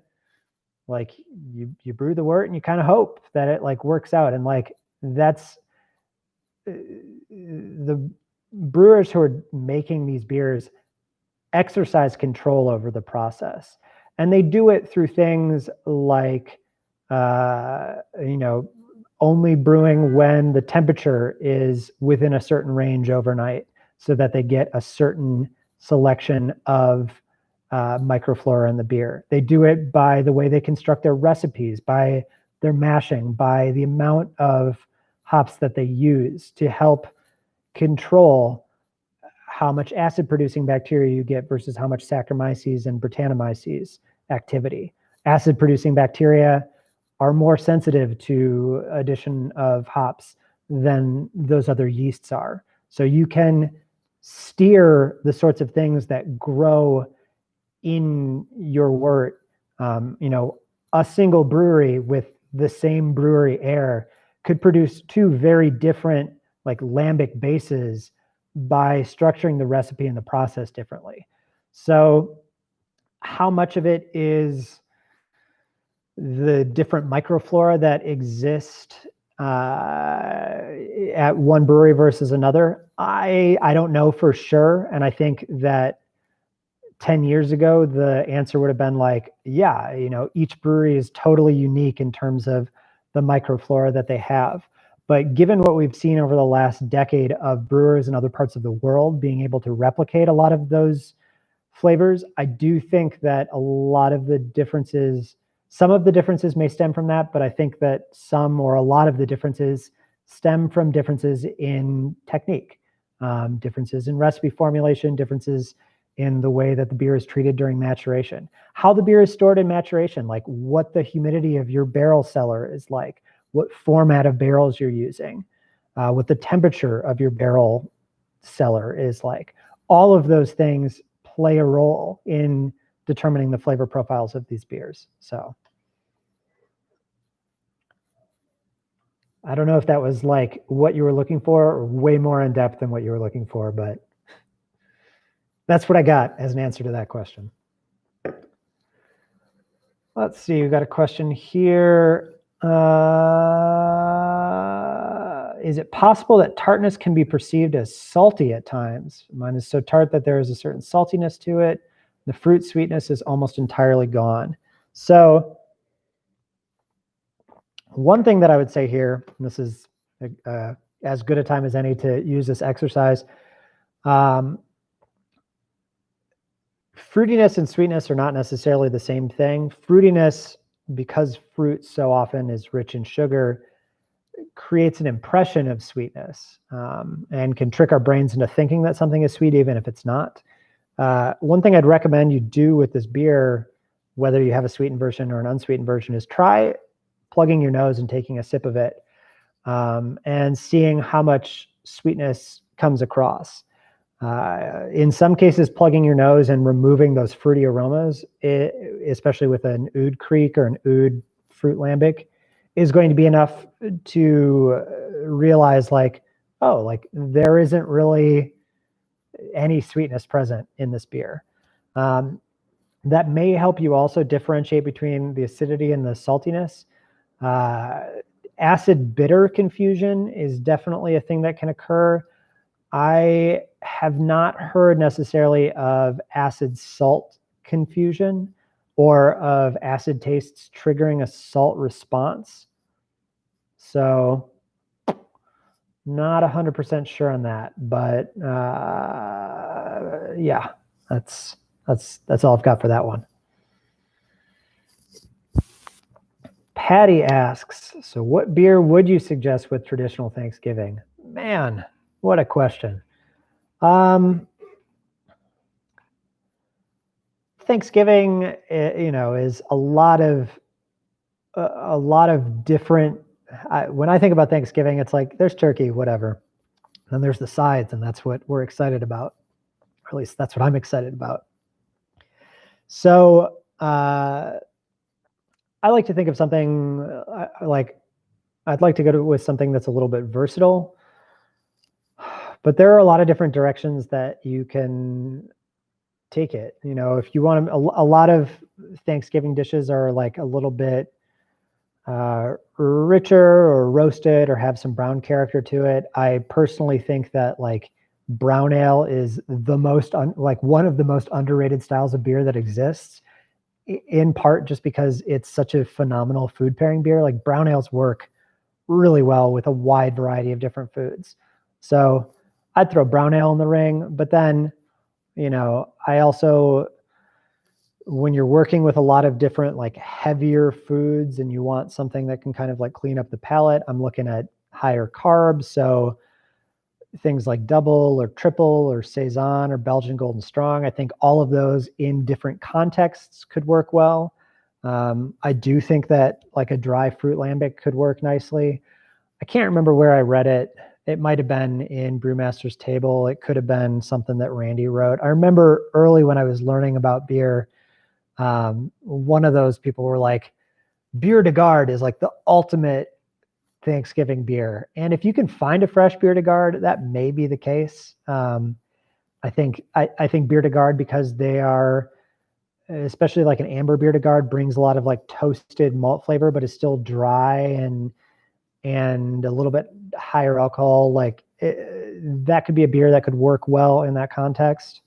like you brew the wort and you kind of hope that it like works out. And like, that's the brewers who are making these beers exercise control over the process. And they do it through things like, only brewing when the temperature is within a certain range overnight so that they get a certain selection of microflora in the beer. They do it by the way they construct their recipes, by their mashing, by the amount of hops that they use to help control how much acid-producing bacteria you get versus how much Saccharomyces and Brettanomyces activity. Acid-producing bacteria are more sensitive to addition of hops than those other yeasts are. So you can steer the sorts of things that grow in your wort. A single brewery with the same brewery air could produce two very different like lambic bases by structuring the recipe and the process differently. So how much of it is the different microflora that exist at one brewery versus another? I don't know for sure. And I think that 10 years ago, the answer would have been like, yeah, each brewery is totally unique in terms of the microflora that they have. But given what we've seen over the last decade of brewers in other parts of the world being able to replicate a lot of those flavors, I do think that a lot of the differences, some of the differences may stem from that, but I think that some or a lot of the differences stem from differences in technique, differences in recipe formulation, differences in the way that the beer is treated during maturation, how the beer is stored in maturation, like what the humidity of your barrel cellar is like, what format of barrels you're using, what the temperature of your barrel cellar is like. All of those things play a role in determining the flavor profiles of these beers. So I don't know if that was like what you were looking for or way more in depth than what you were looking for, but that's what I got as an answer to that question. Let's see, we've got a question here. Is it possible that tartness can be perceived as salty at times? Mine is so tart that there is a certain saltiness to it. The fruit sweetness is almost entirely gone. So one thing that I would say here, and this is as good a time as any to use this exercise, fruitiness and sweetness are not necessarily the same thing. Fruitiness, because fruit so often is rich in sugar, creates an impression of sweetness and can trick our brains into thinking that something is sweet even if it's not. One thing I'd recommend you do with this beer, whether you have a sweetened version or an unsweetened version, is try plugging your nose and taking a sip of it and seeing how much sweetness comes across. In some cases, plugging your nose and removing those fruity aromas, especially with an oud creek or an oud fruit lambic, is going to be enough to realize like, oh, like there isn't really any sweetness present in this beer. That may help you also differentiate between the acidity and the saltiness. Acid bitter confusion is definitely a thing that can occur. I have not heard necessarily of acid salt confusion or of acid tastes triggering a salt response. So not 100% sure on that, but yeah, that's all I've got for that one. Patty asks, so what beer would you suggest with traditional Thanksgiving? Man, what a question. Thanksgiving, is a lot of different. When I think about Thanksgiving, it's like there's turkey, whatever, and then there's the sides, and that's what we're excited about. Or at least that's what I'm excited about. So I like to think of something like I'd like to go with something that's a little bit versatile. But there are a lot of different directions that you can take it. If you want a lot of Thanksgiving dishes are like a little bit richer or roasted or have some brown character to it. I personally think that like brown ale is the most one of the most underrated styles of beer that exists, in part just because it's such a phenomenal food pairing beer. Like brown ales work really well with a wide variety of different foods. So I'd throw brown ale in the ring, but then, I also, when you're working with a lot of different like heavier foods and you want something that can kind of like clean up the palate, I'm looking at higher carbs. So things like double or triple or Saison or Belgian Golden Strong, I think all of those in different contexts could work well. I do think that like a dry fruit lambic could work nicely. I can't remember where I read it. It might have been in Brewmaster's Table. It could have been something that Randy wrote. I remember early when I was learning about beer, one of those people were like, Bière de Garde is like the ultimate Thanksgiving beer. And if you can find a fresh Bière de Garde, that may be the case. I think Bière de Garde, because they are, especially like an amber Bière de Garde, brings a lot of like toasted malt flavor, but is still dry and a little bit higher alcohol. Like that could be a beer that could work well in that context.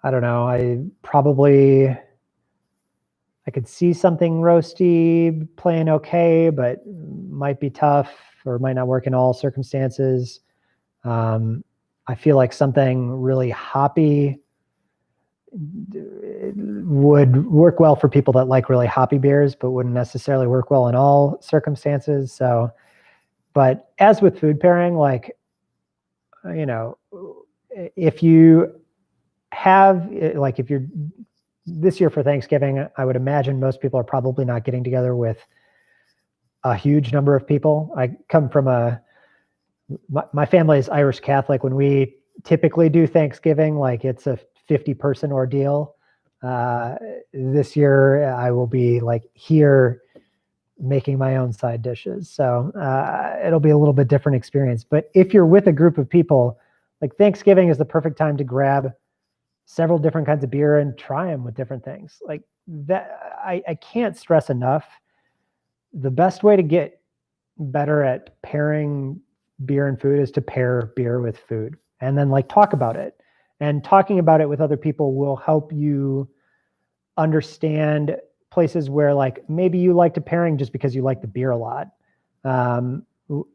I don't know. I could see something roasty playing okay, but might be tough or might not work in all circumstances. I feel like something really hoppy would work well for people that like really hoppy beers, but wouldn't necessarily work well in all circumstances. So, but as with food pairing, like, if you have, like, if you're this year for Thanksgiving, I would imagine most people are probably not getting together with a huge number of people. I come from my family is Irish Catholic. When we typically do Thanksgiving, like it's a 50-person ordeal. This year I will be like here making my own side dishes. So it'll be a little bit different experience. But if you're with a group of people, like Thanksgiving is the perfect time to grab several different kinds of beer and try them with different things. Like that, I can't stress enough. The best way to get better at pairing beer and food is to pair beer with food and then like talk about it. And talking about it with other people will help you understand places where like maybe you liked a pairing just because you like the beer a lot,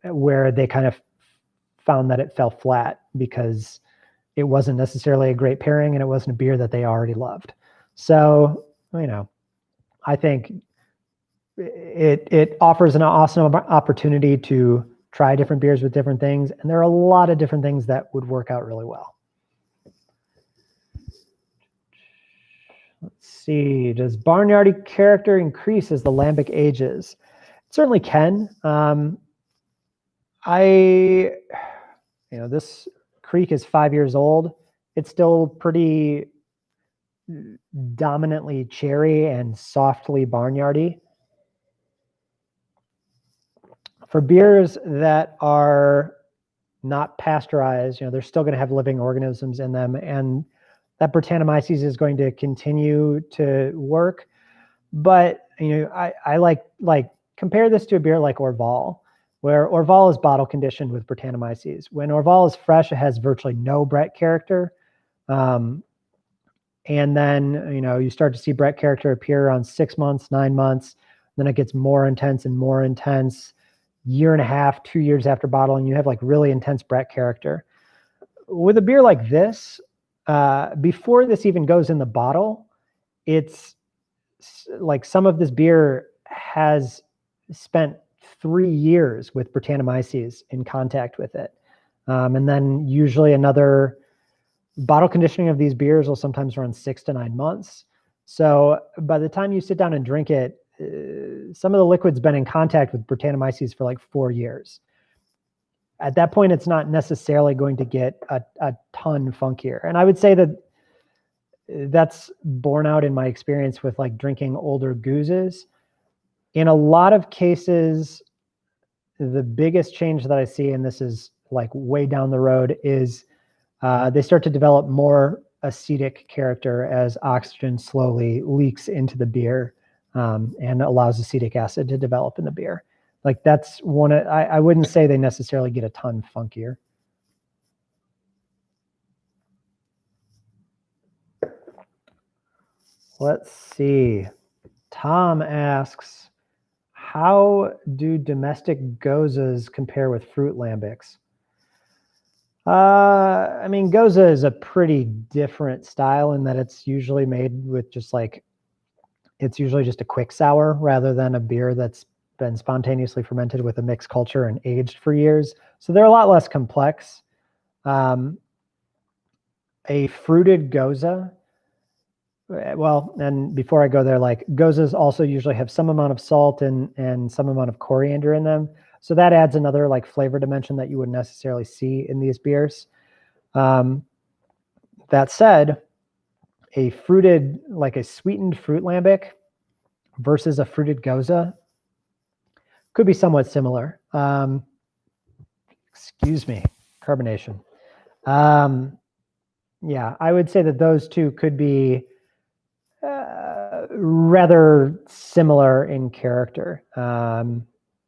where they kind of found that it fell flat because it wasn't necessarily a great pairing and it wasn't a beer that they already loved. So, I think it offers an awesome opportunity to try different beers with different things. And there are a lot of different things that would work out really well. Let's see, does barnyardy character increase as the lambic ages? It certainly can. This creek is 5 years old. It's still pretty dominantly cherry and softly barnyardy. For beers that are not pasteurized, they're still going to have living organisms in them, and that Brettanomyces is going to continue to work. But I like compare this to a beer like Orval, where Orval is bottle conditioned with Brettanomyces. When Orval is fresh, it has virtually no Brett character. And then, you start to see Brett character appear around 6 months, 9 months. Then it gets more intense and more intense, year and a half, 2 years after bottle, and you have like really intense Brett character. With a beer like this, before this even goes in the bottle, it's like some of this beer has spent 3 years with Brettanomyces in contact with it. And then usually another bottle conditioning of these beers will sometimes run 6 to 9 months. So by the time you sit down and drink it, some of the liquid's been in contact with Brettanomyces for like 4 years. At that point, it's not necessarily going to get a ton funkier. And I would say that that's borne out in my experience with like drinking older gozas. In a lot of cases, the biggest change that I see, and this is like way down the road, is they start to develop more acetic character as oxygen slowly leaks into the beer and allows acetic acid to develop in the beer. Like that's one, I wouldn't say they necessarily get a ton funkier. Let's see. Tom asks, how do domestic gozas compare with fruit lambics? Goza is a pretty different style in that it's usually made with it's usually just a quick sour rather than a beer that's been spontaneously fermented with a mixed culture and aged for years. So they're a lot less complex. A fruited goza, well, and before I go there, like gozas also usually have some amount of salt and some amount of coriander in them. So that adds another like flavor dimension that you wouldn't necessarily see in these beers. That said, a sweetened fruit lambic versus a fruited goza could be somewhat similar. Excuse me, carbonation. Yeah, I would say that those two could be rather similar in character,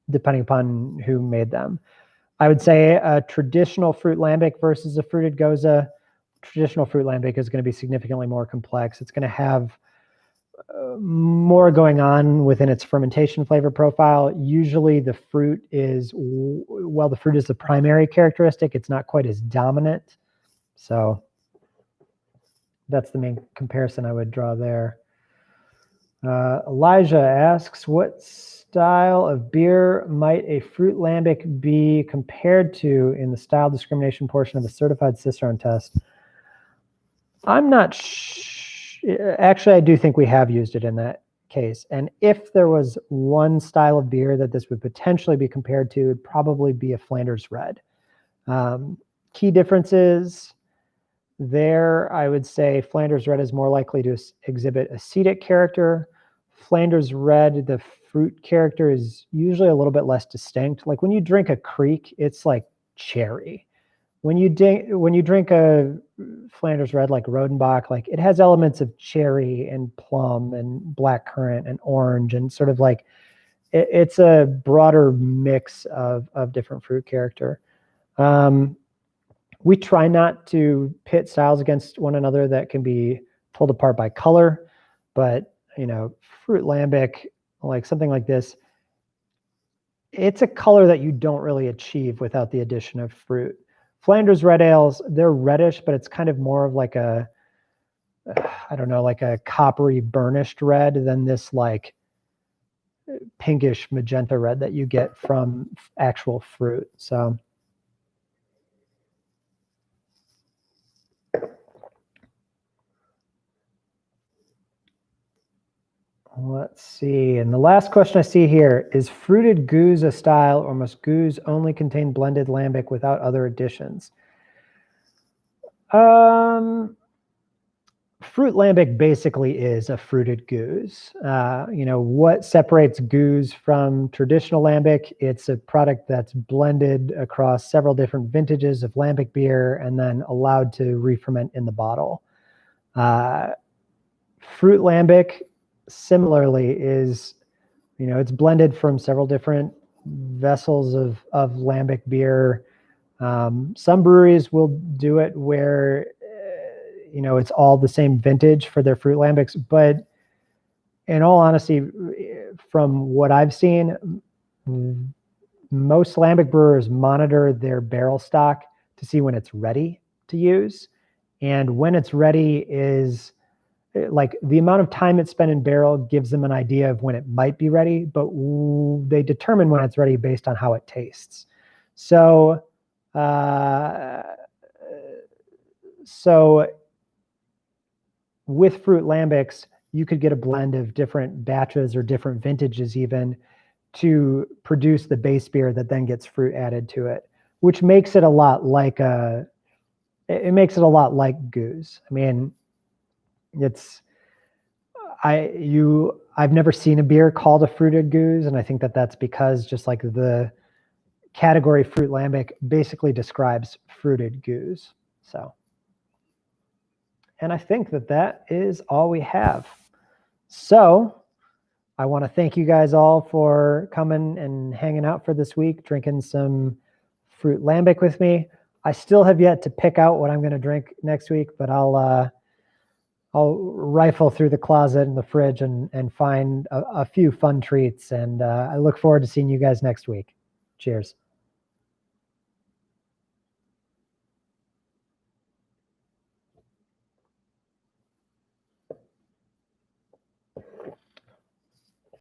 depending upon who made them. I would say a traditional fruit lambic versus a fruited goza. Traditional fruit lambic is going to be significantly more complex. It's going to have more going on within its fermentation flavor profile. Usually the fruit is the primary characteristic. It's not quite as dominant. So that's the main comparison I would draw there. Elijah asks, what style of beer might a fruit lambic be compared to in the style discrimination portion of the certified Cicerone test? I'm not actually, I do think we have used it in that case. And if there was one style of beer that this would potentially be compared to, it'd probably be a Flanders Red. Key differences there, I would say Flanders Red is more likely to exhibit acetic character. Flanders Red, the fruit character is usually a little bit less distinct. Like when you drink a Creek, it's like cherry. When you drink a Flanders Red like Rodenbach, like it has elements of cherry and plum and blackcurrant and orange and sort of like it's a broader mix of different fruit character. We try not to pit styles against one another that can be pulled apart by color, but Fruit Lambic, like something like this, it's a color that you don't really achieve without the addition of fruit. Flanders Red Ales, they're reddish, but it's kind of more of like a, I don't know, like a coppery burnished red than this like pinkish magenta red that you get from actual fruit. So let's see. And the last question I see here is fruited goose a style, or must goose only contain blended lambic without other additions? Fruit Lambic basically is a fruited goose. What separates goose from traditional lambic? It's a product that's blended across several different vintages of lambic beer and then allowed to re-ferment in the bottle. Fruit Lambic, similarly, is it's blended from several different vessels of lambic beer. Some breweries will do it where it's all the same vintage for their fruit lambics, but in all honesty, from what I've seen, most lambic brewers monitor their barrel stock to see when it's ready to use, and when it's ready is like the amount of time it's spent in barrel gives them an idea of when it might be ready, but they determine when it's ready based on how it tastes. So with fruit lambics, you could get a blend of different batches or different vintages even to produce the base beer that then gets fruit added to it, which makes it a lot like goose. I mean, I've never seen a beer called a fruited goose, and I think that's because just like the category fruit lambic basically describes fruited goose. So, and I think that is all we have. So I want to thank you guys all for coming and hanging out for this week, drinking some fruit lambic with me. I still have yet to pick out what I'm going to drink next week, but I'll rifle through the closet and the fridge and find a few fun treats. And I look forward to seeing you guys next week. Cheers.